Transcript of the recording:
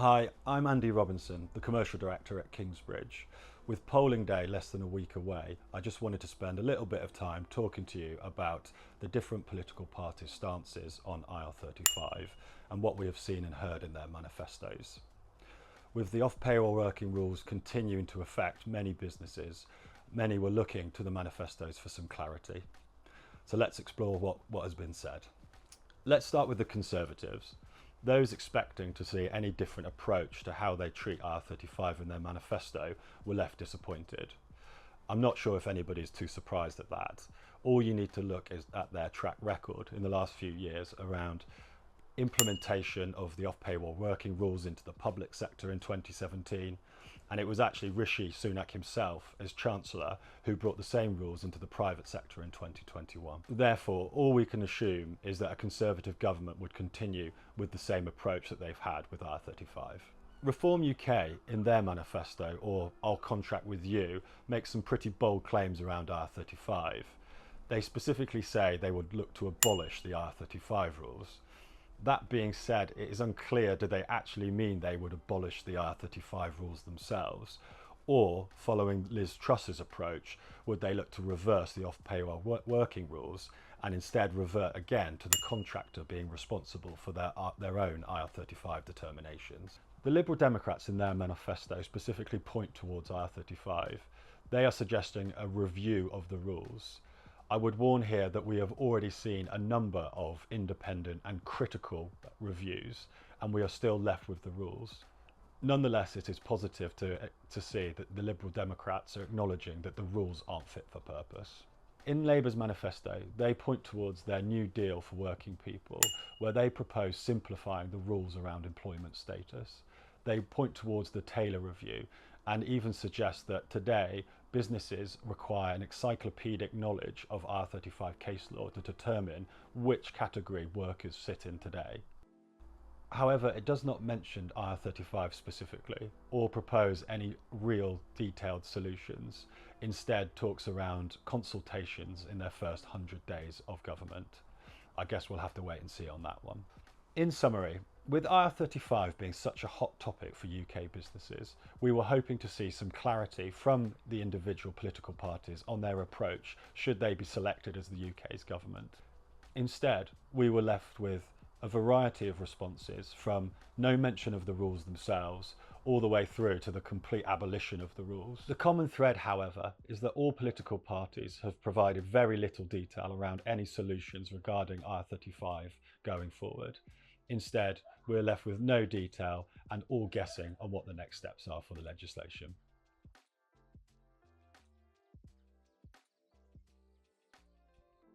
Hi, I'm Andy Robinson, the Commercial Director at Kingsbridge. With polling day less than a week away, I just wanted to spend a little bit of time talking to you about the different political parties' stances on IR35 and what we have seen and heard in their manifestos. With the off-payroll working rules continuing to affect many businesses, many were looking to the manifestos for some clarity. So let's explore what has been said. Let's start with the Conservatives. Those expecting to see any different approach to how they treat IR35 in their manifesto were left disappointed. I'm not sure if anybody's too surprised at that. All you need to look is at their track record in the last few years around implementation of the off-payroll working rules into the public sector in 2017, and it was actually Rishi Sunak himself as Chancellor who brought the same rules into the private sector in 2021. Therefore, all we can assume is that a Conservative government would continue with the same approach that they've had with IR35. Reform UK, in their manifesto, or I'll Contract With You, makes some pretty bold claims around IR35. They specifically say they would look to abolish the IR35 rules. That being said, it is unclear do they actually mean they would abolish the IR35 rules themselves, or, following Liz Truss's approach, would they look to reverse the off-payroll working rules and instead revert again to the contractor being responsible for their own IR35 determinations. The Liberal Democrats in their manifesto specifically point towards IR35. They are suggesting a review of the rules. I would warn here that we have already seen a number of independent and critical reviews, and we are still left with the rules. Nonetheless, it is positive to see that the Liberal Democrats are acknowledging that the rules aren't fit for purpose. In Labour's manifesto, they point towards their New Deal for working people, where they propose simplifying the rules around employment status. They point towards the Taylor Review and even suggest that today businesses require an encyclopedic knowledge of IR35 case law to determine which category workers sit in today. However, it does not mention IR35 specifically or propose any real detailed solutions. Instead, talks around consultations in their first 100 days of government. I guess we'll have to wait and see on that one. In summary, with IR35 being such a hot topic for UK businesses, we were hoping to see some clarity from the individual political parties on their approach should they be selected as the UK's government. Instead, we were left with a variety of responses, from no mention of the rules themselves all the way through to the complete abolition of the rules. The common thread, however, is that all political parties have provided very little detail around any solutions regarding IR35 going forward. Instead, we're left with no detail and all guessing on what the next steps are for the legislation.